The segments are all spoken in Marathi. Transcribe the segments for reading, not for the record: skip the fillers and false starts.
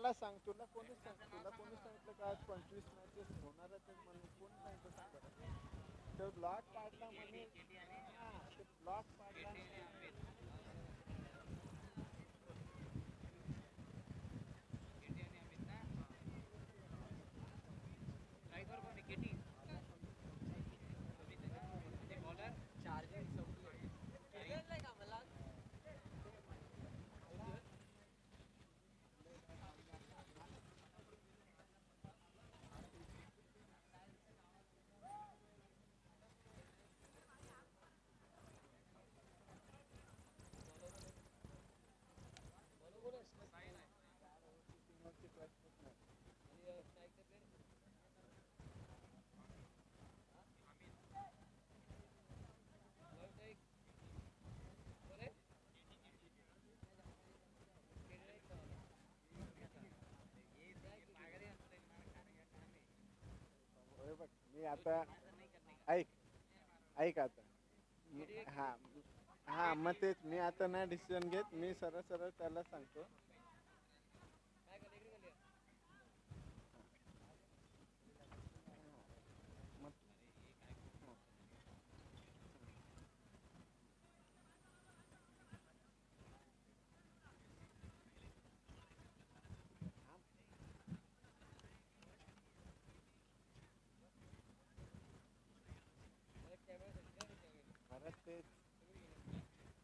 मला सांग, तुला कोणी सांगितलं का आज 25 मॅचेस होणारच आहेत म्हणून? कोण सांगितलं सांग बरं? तो ब्लॉक पाडला म्हणे. ते ब्लॉक पाडला. मी आता ऐक ऐक आता हा हा मग तेच मी आता नाही डिसिजन घेत. मी सरळ सरळ त्याला सांगतो.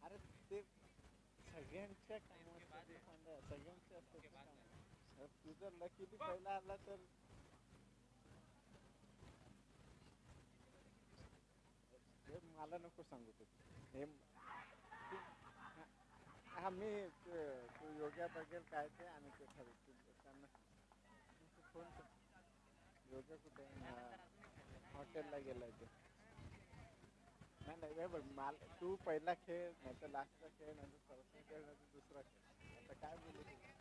अरे ते सगळ्यांच्या कामासाठी सगळ्यांचे असतात काम. तू जर लकीली पहिला आला तर मला नको सांगू हे. हा मी तू योग्या बघेल काय ते आणि ते ठरवतो त्यांना फोन कर. योग्य कुठे हॉटेलला गेलाय ते. नाही नाही बघ मला तू पहिला खेळ नाही तर लास्टचा खेळ नाही तर चौथा खेळ नाही तर दुसरा खेळ. आता काय बोलू तुला?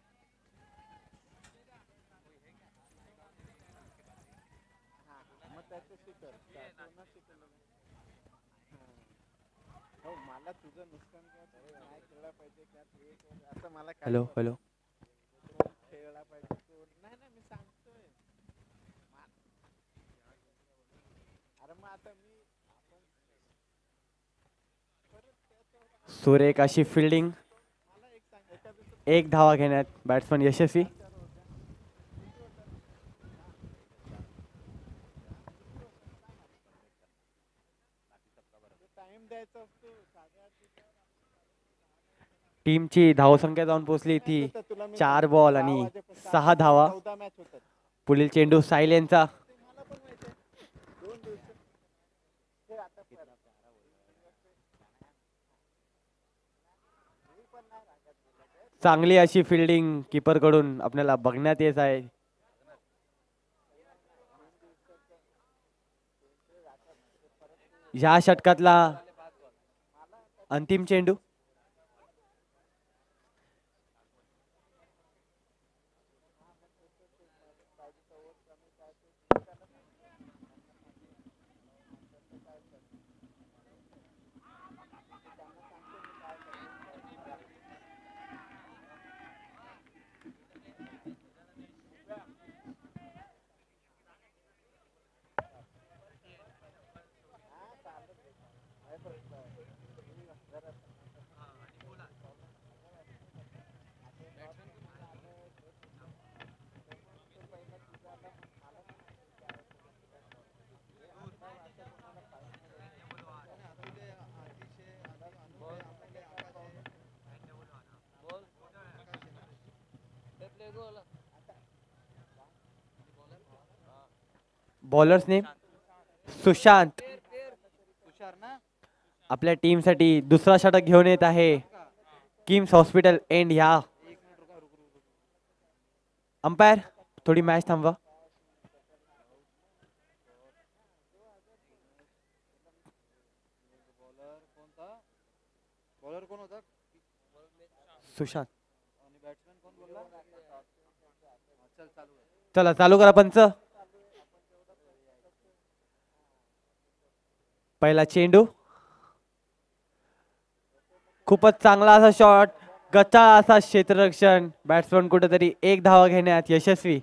हा मग त्याच्याशी कर. शिकवलं हो मला तुझं नुकसान काय खेळला पाहिजे का असं मला काही हॅलो हॅलो खेळला पाहिजे तो नाही ना मी सांगतोय. अरे मग आता मी सुरेख अशी फिल्डिंग. एक धावा घेण्यात बॅट्समन यशस्वी. टाइम द्यायचा असतो. टीमची धावसंख्या जाऊन पोहोचली ती 4 बॉल आणि 6 धावा. 14 मॅच होतात. पुढील चेंडू साहिल यांचा. मला पण माहिती आहे. 2 दिवस हे आता चांगली अशी फिल्डिंग कीपर कडून आपल्याला बघण्यात येत आहे. या षटकातला अंतिम चेंडू. Bowlers name Sushant. आपल्या टीम साठी दुसरा षटक घेऊन येत आहे किम्स हॉस्पिटल एंड. ह्या अंपायर थोडी मॅच थांबवा. बॉलर कोण होता? सुशांत. आणि बॅट्समॅन कोण बोलला? चल चालू आहे. चला चालू करा पंच. पहिला चेंडू खूपच चांगला असा शॉट कच्चा असा क्षेत्ररक्षण, बॅट्समन कुठेतरी एक धावा घेण्यात यशस्वी.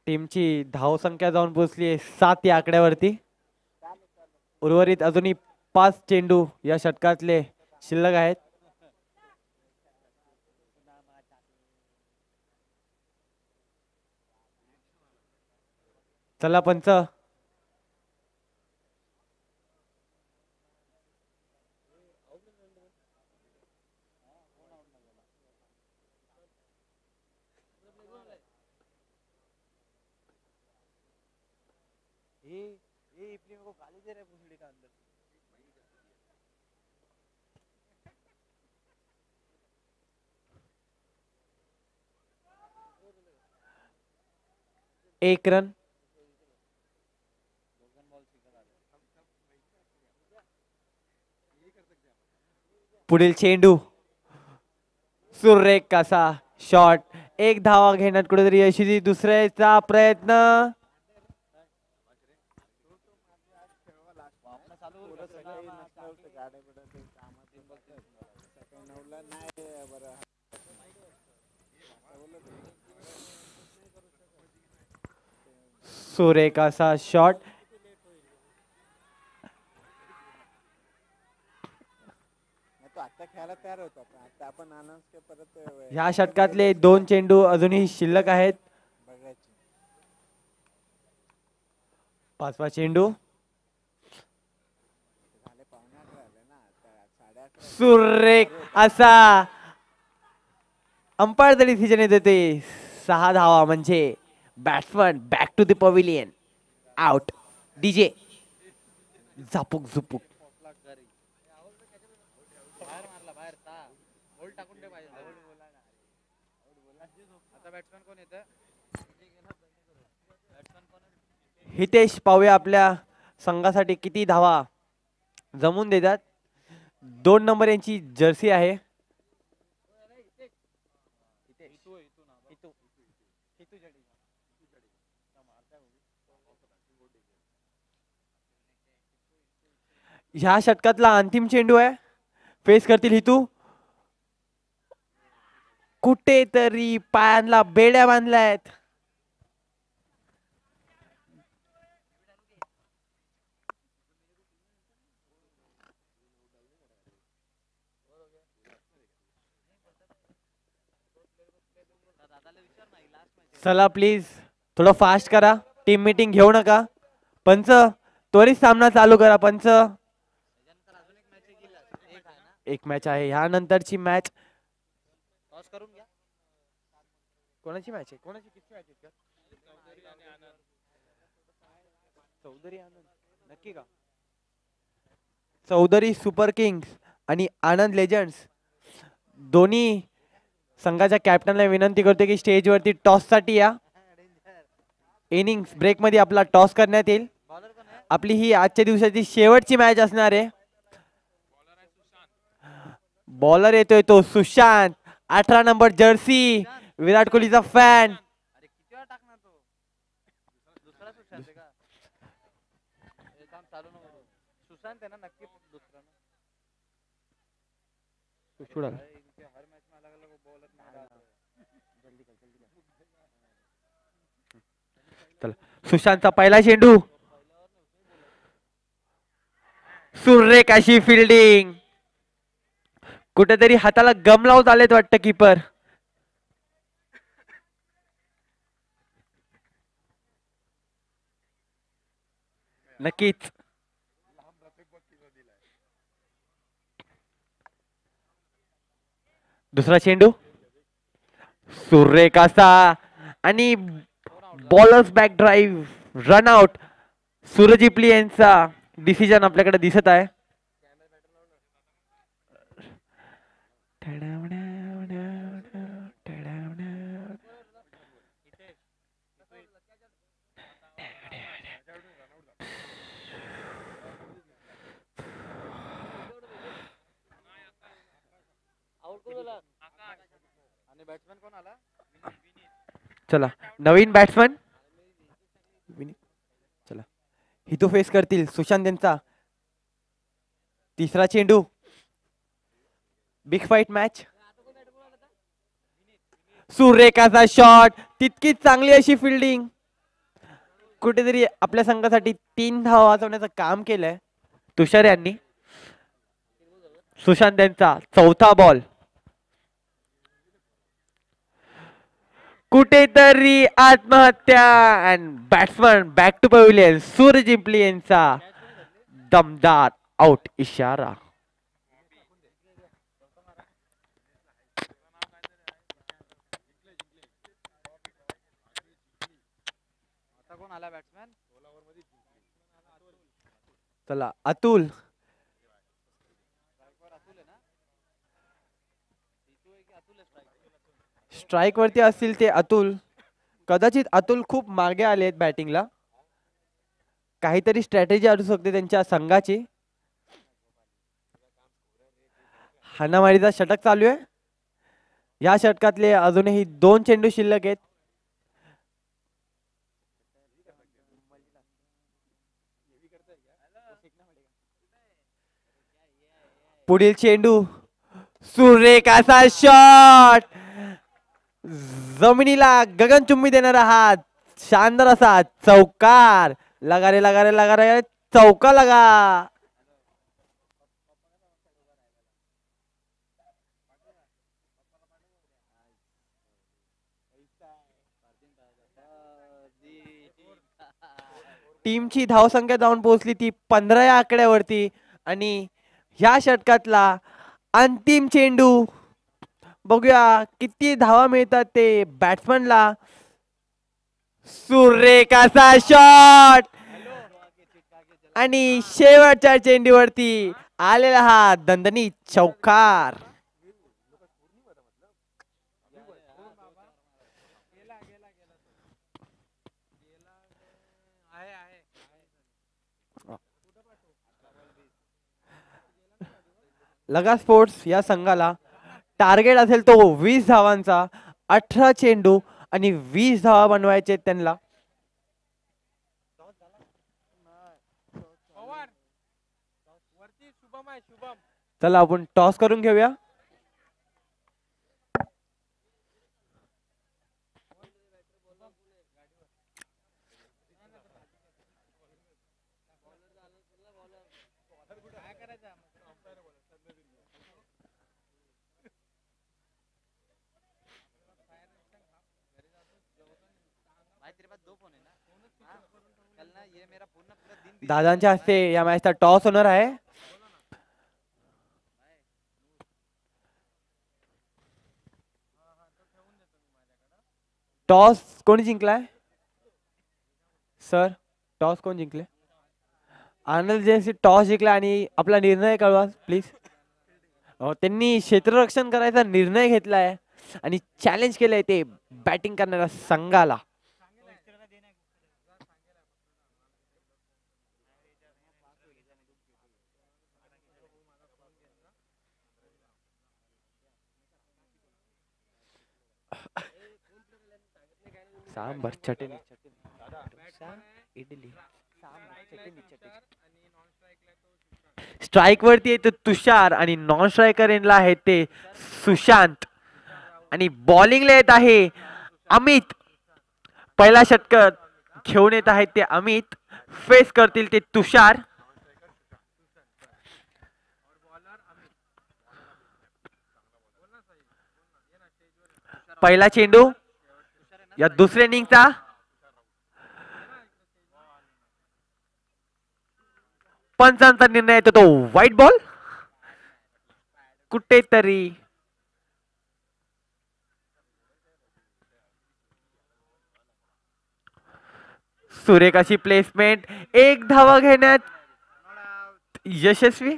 टीमची धावसंख्या जाऊन पोहोचली आहे 7 या आकड्यावरती. उर्वरित अजूनही 5 चेंडू या षटकातले शिल्लक आहेत. चला पंच. एक रन. पुढील चेंडू सुरेख असा शॉट. एक धावा घेण्यात कुठेतरी यशस्वी. दुसऱ्याचा प्रयत्न. सुरेख असा शॉट. आता खेळायला तयार होतात. आता आपण अनाउन्स परत ह्या षटकातले 2 चेंडू अजूनही शिल्लक आहेत. बघायचे. 5वा चेंडू. झाले 11:15 झाले ना. आता 11:30. सुरेख असा अंपायर तरी डिसिजन देते. 6 धावा म्हणजे batsman back to the pavilion. Out. DJ झापूक झुपूक. बाहेर मारला बाहेर. बोल टाकून दे पाहिजे. आता बॅट्समॅन कोण येतं? हितेश पाहूया आपल्या संघासाठी किती धावा जमून देतात. 2 नंबर यांची जर्सी आहे. ह्या षटकातला अंतिम चेंडू आहे. फेस करतील हितू. कुठेतरी पायांना बेड्या बांधल्यात. चला प्लीज थोडं फास्ट करा. टीम मीटिंग घेऊ नका. पंच त्वरित सामना चालू करा. पंच एक मॅच आहे. ह्यानंतरची मॅच करून घ्या. कोणाची मॅच आहे? कोणाची किती मॅच आहेत? चौधरी आनंद नक्की का? चौधरी सुपर किंग्स आणि आनंद लेजंड्स दोन्ही संघाच्या कॅप्टनला विनंती करते की स्टेजवरती टॉस साठी या. इनिंग्स ब्रेक मध्ये आपला टॉस करण्यात येईल. आपली ही आजच्या दिवसाची शेवटची मॅच असणार आहे. बॉलर येतोय तो सुशांत. 18 number jersey. विराट कोहलीचा फॅन. अरे किती वेळा टाकणार तो? दुसरा सुशांत आहे का? हे काम चालू नको. सुशांत आहे ना नक्की दुसरा ना. हर मैच में अलग अलग बॉलर नहीं डालते. चला सुशांतचा पहिला चेंडू. सुरेख अशी फिल्डिंग. कुठेतरी हाताला गम लावत आलेत वाटतं कीपर. नक्कीच. दुसरा चेंडू. सुरेख असा आणि bowlers back drive run out. Suraj Ipli यांचा डिसिजन आपल्याकडे दिसत आहे. आणि बॅट्समॅन कोण आला? चला नवीन बॅट्समन. चला हितो फेस करतील सुशांत यांचा तिसरा चेंडू. Big fight match. सुरेखाचा शॉट, तितकीच चांगली अशी फिल्डिंग. कुठेतरी आपल्या संघासाठी 3 धावा वाचवण्याचं काम केलंय तुषार यांनी. सुशांत यांचा चौथा बॉल. कुठेतरी आत्महत्या and batsman back to pavilion. Surya जिंपली यांचा दमदार आउट इशारा. आता कोण आला बॅट्समॅन? चला अतुल. स्ट्राईक वरती असतील ते अतुल. कदाचित अतुल खूप मागे आले आहेत बॅटिंगला. काहीतरी स्ट्रॅटेजी असू शकते त्यांच्या संघाची. हाणामारीचा षटक चालू आहे. या षटकातले अजूनही 2 चेंडू शिल्लक आहेत. पुढील चेंडू. सुरेखाचा शॉट. जमिनीला गगनचुंबी देणारा हा शानदार असा चौकार. लगा रे लगा रे लगा रे, चौका लगा. टीमची धावसंख्या जाऊन पोहोचली ती 15 या आकड्यावरती. आणि ह्या षटकातला अंतिम चेंडू. बघूया किती धावा मिळतात ते बॅट्समनला. सुरेखाचा शॉट आणि शेवटच्या चेंडूवरती आलेला हा दणदणी चौकार. लगा स्पोर्ट्स या संघाला टार्गेट असेल तो 20 धावांचा. 18 चेंडू आणि 20 धावा बनवायचे त्यांना. चला आपण टॉस करून घेऊया. दादांच्या हस्ते या मॅचचा टॉस होणार आहे. टॉस कोणी जिंकलाय सर? टॉस कोण जिंकले? आनंद जैसी टॉस जिंकला आणि आपला निर्णय कळवा प्लीज. त्यांनी क्षेत्ररक्षण करायचा निर्णय घेतलाय आणि चॅलेंज केलंय ते बॅटिंग करणाऱ्या संघाला. सांबर चटणी इडली. स्ट्राईक वरती येतो तुषार आणि नॉन स्ट्रायकर येणला आहे ते सुशांत. आणि बॉलिंगला येत आहे अमित. पहिला षटक घेऊन येत आहेत ते अमित. फेस करतील ते तुषार. पहिला चेंडू या दुसऱ्या इनिंगचा. पंचांचा निर्णय येतो तो व्हाईट बॉल. कुठेतरी सुरेखाची प्लेसमेंट. 1 धावा घेण्यात यशस्वी.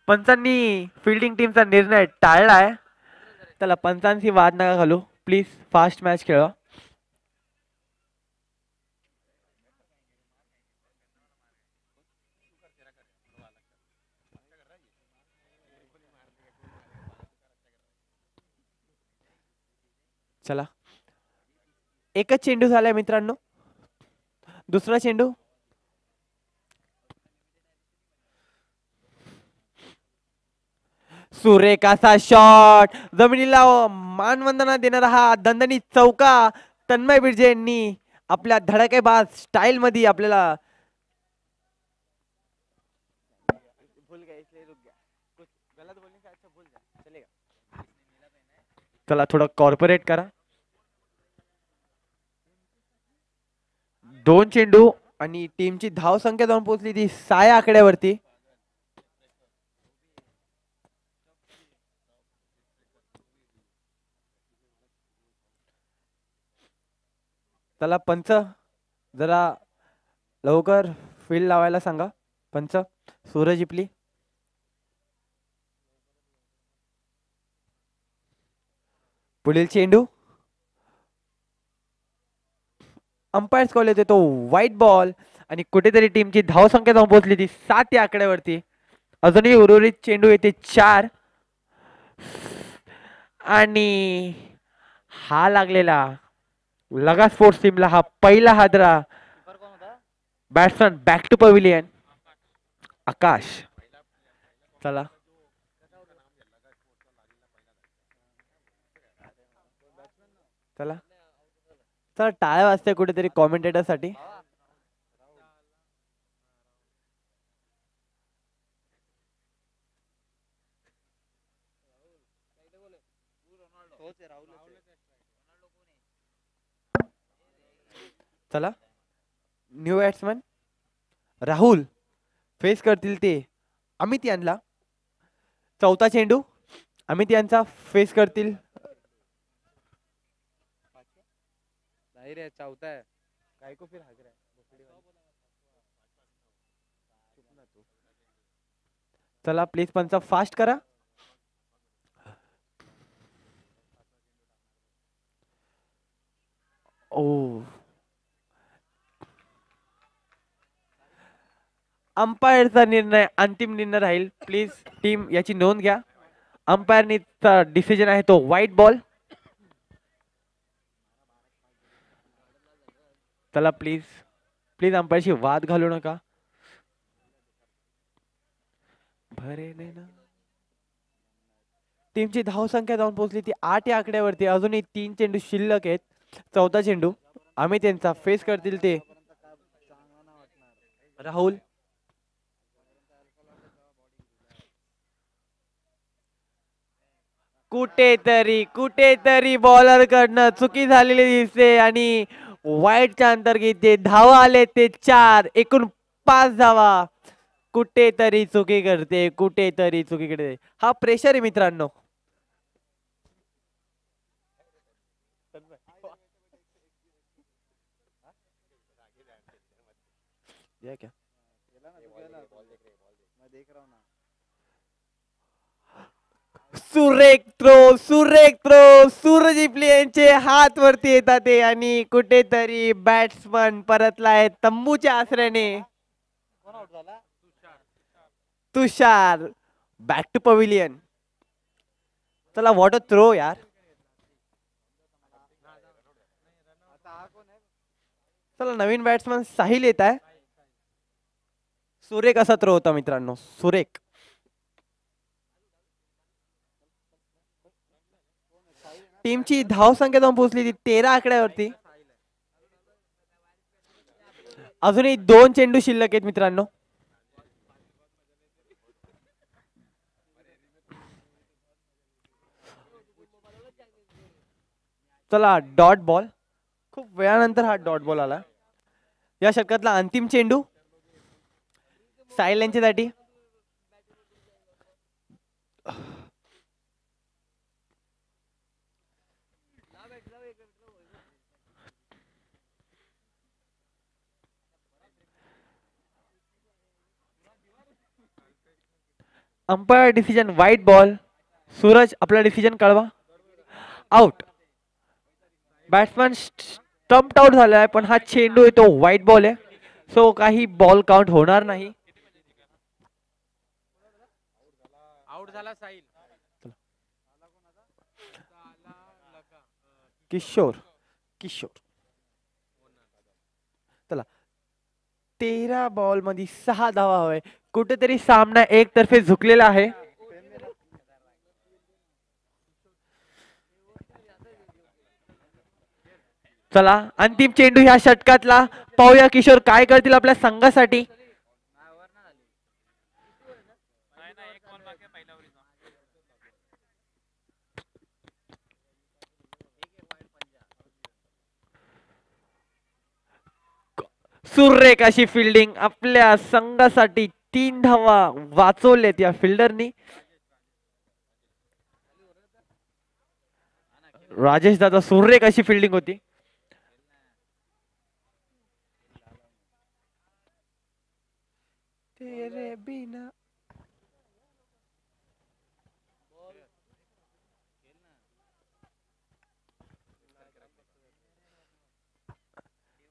पंचांनी फिल्डिंग टीमचा निर्णय टाळलाय. त्याला पंचांची वाद नका घालू प्लीज. फास्ट मॅच खेळा. चला एकच चेंडू झालाय मित्रांनो. दुसरा चेंडू. सुरेख असा शॉट, जमिनीला मानवंदना देणारा हा दणदणीत चौका तन्मय बिर्जे यांनी आपल्या धडाकेबाज स्टाईल मध्ये आपल्याला भूल गए इसलिए रुक गया, कुछ गलत बोलने का अच्छा भूल जा चलेगा. चला थोडं कॉर्पोरेट करा. 2 चेंडू आणि टीमची धाव संख्या जाऊन पोहोचली ती 6 आकड्यावरती. चला पंच जरा लवकर फील्ड लावायला सांगा. पंच सूरज इपली. पुढील चेंडू अंपायर्स कॉल येते तो व्हाईट बॉल आणि कुठेतरी टीमची धाव संख्या जाऊन पोहोचली ती 7 या आकड्यावरती. अजूनही उर्वरित चेंडू येते 4 आणि हा लागलेला लगा स्पोर्ट्स टीमला हा पहिला हादरा. बॅट्समन बॅक टू पवेलियन आकाश. चला चला चला टाळ्या वाजते कुठेतरी कॉमेंटेटर साठी. चला न्यू बॅट्समन राहुल फेस करतील ते अमित यांना. चौथा चेंडू अमित यांचा फेस करतील जाहिर है चौथा है. काय को फिर हाजर आहे. चला प्लीज पंच फास्ट करा. ओ अंपायरचा निर्णय अंतिम निर्णय राहील. प्लीज टीम याची नोंद घ्या. अंपायरचा डिसिजन आहे तो व्हाईट बॉल. चला प्लीज प्लीज अंपायरशी वाद घालू नका. भरे ना टीमची धाव संख्या जाऊन पोहोचली ती 8 या आकड्यावरती. अजूनही 3 चेंडू शिल्लक आहेत. चौथा चेंडू अमित यांचा फेस करतील ते राहुल. कुठेतरी बॉलर कडनं चुकी झालेली दिसते आणि वाईटच्या अंतर्गत ते धावा आले ते 4. एकूण 5 धावा. कुठेतरी चुकी करते. हा प्रेशर आहे मित्रांनो. क्या सुरेख थ्रो सूरज इपले यांचे हात वरती येतात ते आणि कुठेतरी बॅट्समन परतलाय तंबूच्या आसऱ्याने. Tushar back to pavilion. चला व्हॉट अ थ्रो यार. चला नवीन बॅट्समन साहिल येत आहे. सुरेख असा थ्रो होता मित्रांनो. सुरेख टीमची धाव संख्या जाऊन पोहोचली ती 13 आकड्यावरती. अजूनही 2 चेंडू शिल्लक आहेत मित्रांनो. चला डॉट बॉल. खूप वेळानंतर हा डॉट बॉल आला. या षटकातला अंतिम चेंडू साहिल यांच्यासाठी. Umpire decision white ball. Suraj आपला डिसिजन कळवा. आउट. बॅट्समन स्टंप्ड आउट झाला आहे पण हा चेंडू आहे तो व्हाईट बॉल आहे. सो काही बॉल काउंट होणार नाही. आउट झाला साहिल. किशोर चला 13 बॉल मध्ये 6 धावा हवे. कुठेतरी सामना एकतर्फे झुकलेला आहे. चला अंतिम चेंडू ह्या षटकातला पाहूया किशोर काय करतील आपल्या संघासाठी. सुरेख अशी फिल्डिंग आपल्या संघासाठी 3 धावा वाचवलेत या फिल्डरनी. राजेश दादा सुरेख अशी फिल्डिंग होती. तेरे बिना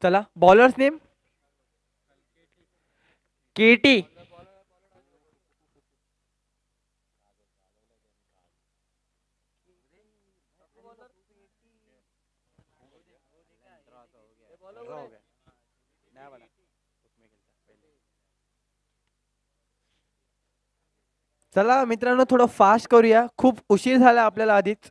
चला बॉलर्स नेम केटी. चला मित्रांनो थोडं फास्ट करूया, खूप उशीर झाला आपल्याला आधीच.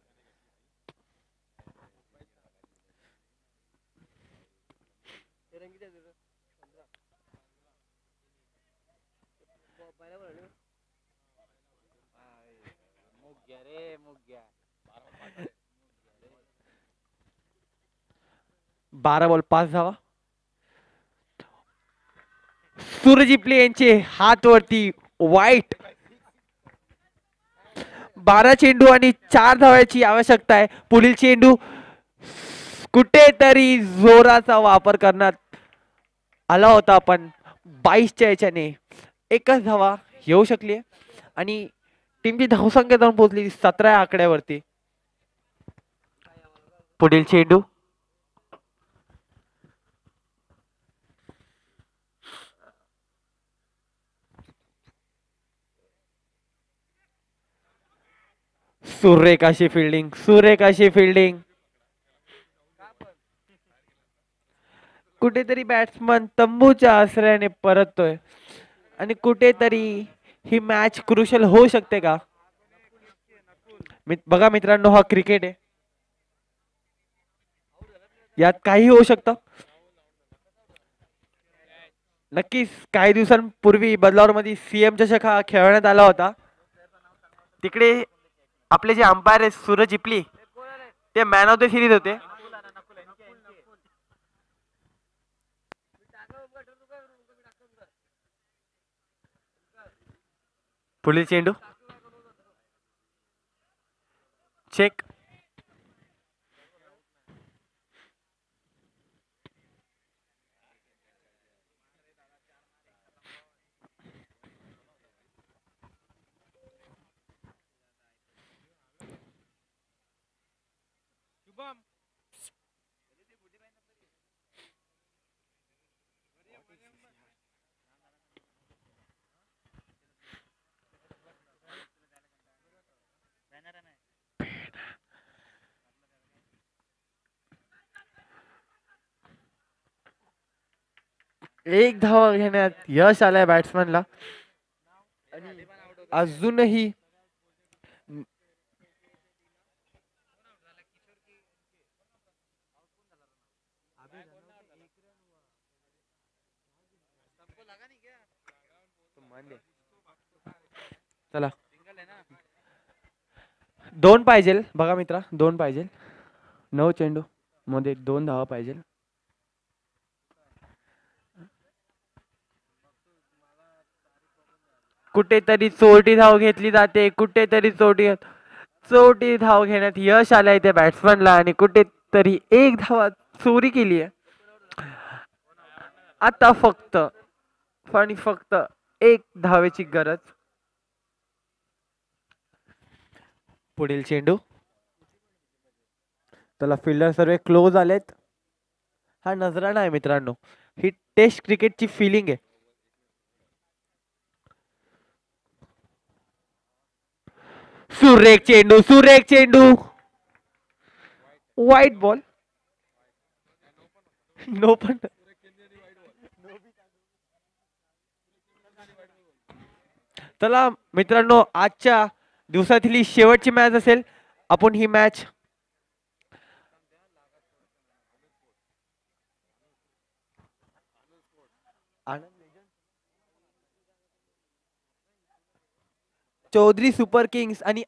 बारा बॉल 5 धावा. सूरजिपले यांचे हात वरती वाईट. 12 चेंडू आणि 4 धावांची आवश्यकता आहे. पुढील चेंडू कुठेतरी जोराचा वापर करण्यात आला होता, पण 22च्या याच्याने एकच धावा येऊ शकली आणि टीमची धावसंख्या जाऊन पोहोचली 17 आकड्यावरती. पुढील चेंडू सुरेख अशी फिल्डिंग, सुरेख अशी फिल्डिंग. कुठेतरी बॅट्समन तंबूच्या आश्रयाने परततोय आणि कुठेतरी ही मॅच क्रुशियल होऊ शकते का. बघा मित्रांनो हा क्रिकेट आहे, यात काही होऊ शकतं. नक्कीच काही दिवसांपूर्वी बदलावर मध्ये सीएम चषक हा खेळवण्यात आला होता. तिकडे आपले जे अंपायर आहेत सूरज इपली ते मॅन ऑफ द सिरीज होते. पुढील चेंडू चेक. एक धावा घेण्यात यश आलंय बॅट्समनला. अजूनही चला 2 पाहिजे. बघा मित्रा 2 पाहिजे. 9 चेंडू मध्ये 2 धावा पाहिजे. कुठेतरी चोरटी धाव घेतली जाते, कुठेतरी चोरटी धाव घेण्यात यश आलंय त्या बॅट्समनला आणि कुठेतरी एक धावा चोरी केली आहे. आता फक्त आणि फक्त एक धावेची गरज. पुढील चेंडू त्याला फिल्डर सर्व क्लोज आलेत. हा नजराणा आहे मित्रांनो, ही टेस्ट क्रिकेटची फिलिंग आहे. सुरेख चेंडू, सुरेख चेंडू, वाईट बॉल. नो पण चला मित्रांनो आजच्या दिवसातील ही शेवटची मॅच असेल. आपण ही मॅच आनंद चौधरी सुपर किंग्स आणि